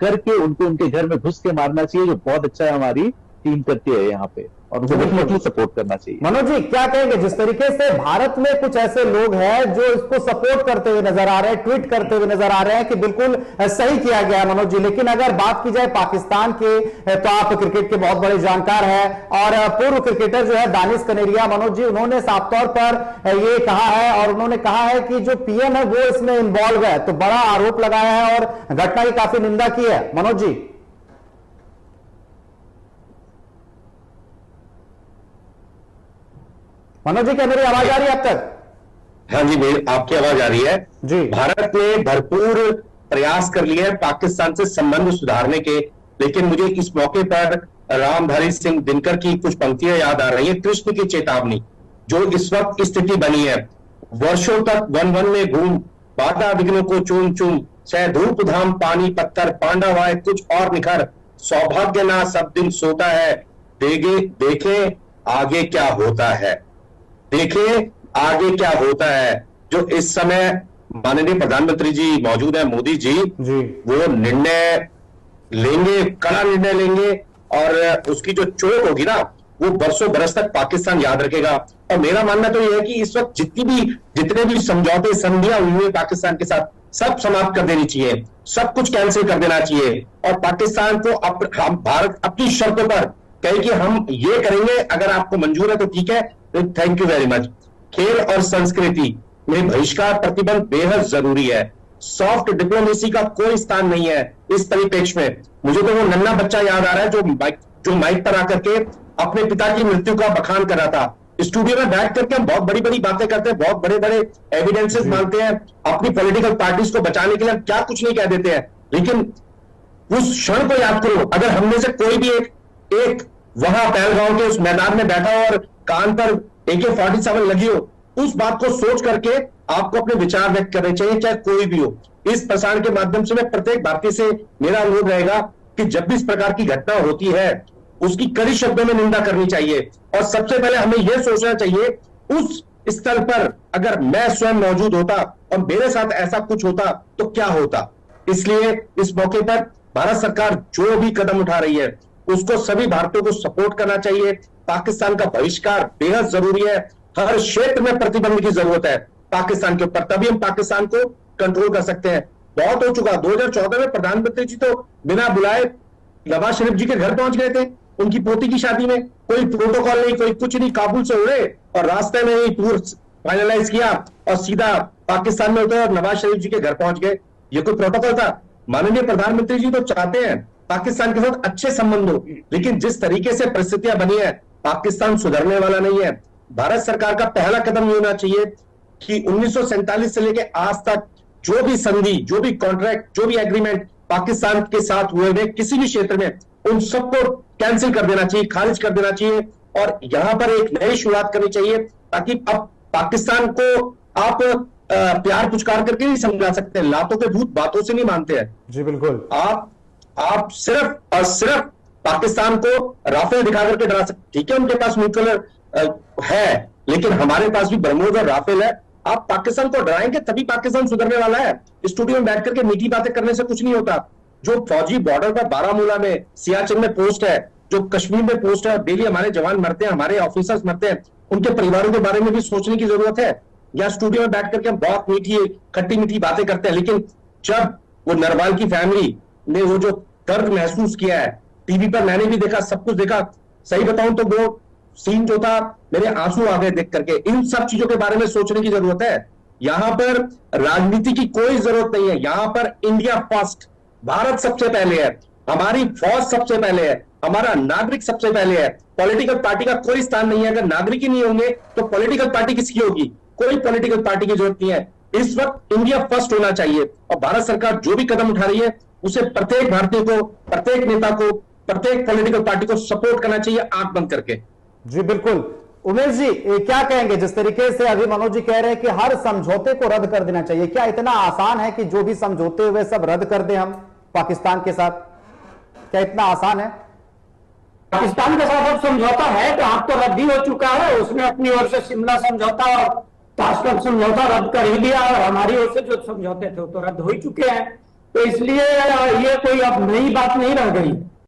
करके उनको उनके घर में घुस के मारना चाहिए, जो बहुत अच्छा है हमारी टीम करती है यहाँ पे, और उनको डेफिनेटली सपोर्ट करना चाहिए। मनोज जी क्या कहेंगे, जिस तरीके से भारत में कुछ ऐसे लोग हैं जो इसको सपोर्ट करते हुए नजर आ रहे हैं, ट्वीट करते हुए नजर आ रहे हैं कि बिल्कुल सही किया गया मनोज जी, लेकिन अगर बात की जाए पाकिस्तान के, तो आप क्रिकेट के बहुत बड़े जानकार हैं और पूर्व क्रिकेटर जो है दानिश कनेरिया मनोज जी, उन्होंने साफ तौर पर ये कहा है और उन्होंने कहा है कि जो पीएम है वो इसमें इन्वॉल्व है, तो बड़ा आरोप लगाया है और घटना की काफी निंदा की है। मनोज जी क्या मेरी आवाज आ रही है अब तक? हाँ जी, मेरी आपकी आवाज आ रही है जी। भारत ने भरपूर प्रयास कर लिए हैं पाकिस्तान से संबंध सुधारने के, लेकिन मुझे इस मौके पर रामधारी सिंह दिनकर की कुछ पंक्तियां याद आ रही है। कृष्ण की चेतावनी, जो इस वक्त स्थिति बनी है, वर्षों तक वन वन में घूम, बाधा विघ्नों को चूम चूम, सह धूप धाम पानी पत्थर, पांडवाय कुछ और निखर, सौभाग्य ना सब दिन सोता है, देखे आगे क्या होता है, देखें आगे क्या होता है। जो इस समय माननीय प्रधानमंत्री जी मौजूद है, मोदी जी, वो निर्णय लेंगे, कड़ा निर्णय लेंगे, और उसकी जो चोट होगी ना, वो बरसों बरस तक पाकिस्तान याद रखेगा। और मेरा मानना तो यह है कि इस वक्त जितने भी समझौते संधियां हुई है पाकिस्तान के साथ, सब समाप्त कर देनी चाहिए, सब कुछ कैंसिल कर देना चाहिए, और पाकिस्तान को भारत अपनी शर्तों पर कहे कि हम ये करेंगे, अगर आपको मंजूर है तो ठीक है, थैंक यू वेरी मच। खेल और संस्कृति में बहिष्कार प्रतिबंध बेहद जरूरी है। सॉफ्ट डिप्लोमेसी का कोई स्थान नहीं है इस परिप्रेक्ष्य में। मुझे तो वो नन्हा बच्चा याद आ रहा है जो माइक पर आकर के अपने पिता की मृत्यु का बखान कर रहा था। स्टूडियो में बैठ करके हम बहुत बड़ी बड़ी बातें करते हैं, बहुत बड़े बड़े एविडेंसेस मांगते हैं, अपनी पॉलिटिकल पार्टीज को बचाने के लिए हम क्या कुछ नहीं कह देते हैं, लेकिन उस क्षण को याद करो, अगर हमने से कोई भी एक वहां पहलगांव के उस मैदान में बैठा हो और कान पर AK-47 लगी हो, उस बात को सोच करके आपको अपने विचार व्यक्त करने चाहिए, चाहे कोई भी हो। इस प्रसारण के माध्यम से मैं प्रत्येक भारतीय से मेरा अनुरोध रहेगा कि जब भी इस प्रकार की घटना होती है, उसकी कड़ी शब्दों में निंदा करनी चाहिए, और सबसे पहले हमें यह सोचना चाहिए उस स्थल पर अगर मैं स्वयं मौजूद होता और मेरे साथ ऐसा कुछ होता तो क्या होता। इसलिए इस मौके पर भारत सरकार जो भी कदम उठा रही है, उसको सभी भारतीयों को सपोर्ट करना चाहिए। पाकिस्तान का बहिष्कार बेहद जरूरी है, हर क्षेत्र में प्रतिबंध की जरूरत है पाकिस्तान के ऊपर, तभी हम पाकिस्तान को कंट्रोल कर सकते हैं। बहुत हो चुका, 2014 में प्रधानमंत्री जी तो बिना बुलाए नवाज शरीफ जी के घर पहुंच गए थे, उनकी पोती की शादी में, कोई प्रोटोकॉल नहीं, कोई कुछ नहीं, काबुल से उड़े और रास्ते में ही टूर फाइनलाइज किया और सीधा पाकिस्तान में उतरे और नवाज शरीफ जी के घर पहुंच गए। ये कोई प्रोटोकॉल था? माननीय प्रधानमंत्री जी तो चाहते हैं पाकिस्तान के साथ अच्छे संबंध हो, लेकिन जिस तरीके से परिस्थितियां बनी है, पाकिस्तान सुधरने वाला नहीं है। भारत सरकार का पहला कदम ये होना चाहिए कि 1947 से लेकर आज तक जो भी संधि, जो भी कॉन्ट्रैक्ट, जो भी एग्रीमेंट पाकिस्तान के साथ हुए हुए किसी भी क्षेत्र में, उन सबको कैंसिल कर देना चाहिए, खारिज कर देना चाहिए, और यहां पर एक नई शुरुआत करनी चाहिए, ताकि अब पाकिस्तान को आप प्यार पुचकार करके नहीं समझा सकते, लातों के भूत बातों से नहीं मानते हैं। जी बिल्कुल। आप सिर्फ और सिर्फ पाकिस्तान को राफेल दिखा करके डरा सकते, ठीक है उनके पास न्यूक्लियर है, लेकिन हमारे पास भी ब्रह्मोस और राफेल है। आप पाकिस्तान को डराएंगे तभी पाकिस्तान सुधरने वाला है। स्टूडियो में बैठ करके मीठी बातें करने से कुछ नहीं होता। जो फौजी बॉर्डर पर बारामूला में, सियाचिन में पोस्ट है, जो कश्मीर में पोस्ट है, डेली हमारे जवान मरते हैं, हमारे ऑफिसर्स मरते हैं, उनके परिवारों के बारे में भी सोचने की जरूरत है। या स्टूडियो में बैठ करके हम बहुत मीठी खट्टी मीठी बातें करते हैं, लेकिन जब वो नरवाल की फैमिली ने वो जो दर्द महसूस किया है, टीवी पर मैंने भी देखा, सब कुछ देखा, सही बताऊं तो वो सीन जो था, मेरे आंसू आ गए देख करके। इन सब चीजों के बारे में सोचने की जरूरत है। यहां पर राजनीति की कोई जरूरत नहीं है, यहां पर इंडिया फर्स्ट, भारत सबसे पहले है, हमारी फौज सबसे पहले है, हमारा नागरिक सबसे पहले है। पॉलिटिकल पार्टी का कोई स्थान नहीं है। अगर नागरिक ही नहीं होंगे तो पॉलिटिकल पार्टी किसकी होगी? कोई पॉलिटिकल पार्टी की जरूरत नहीं है। इस वक्त इंडिया फर्स्ट होना चाहिए, और भारत सरकार जो भी कदम उठा रही है उसे प्रत्येक भारतीय को, प्रत्येक नेता को, प्रत्येक पॉलिटिकल पार्टी को सपोर्ट करना चाहिए, आंख बंद करके। जी बिल्कुल। उमेश जी क्या कहेंगे, जिस तरीके से अभी मनोज जी कह रहे हैं कि हर समझौते को रद्द कर देना चाहिए, क्या इतना आसान है कि जो भी समझौते हुए सब रद्द कर दें हम पाकिस्तान के साथ? क्या इतना आसान है? पाकिस्तान के साथ अब समझौता है तो आप तो रद्द ही हो चुका है। उसने अपनी ओर से शिमला समझौता और ताशकंद समझौता रद्द कर ही दिया, और हमारी ओर से जो समझौते थे वो तो रद्द हो ही चुके हैं। तो इसलिए ये कोई अब नई बात नहीं रह गई।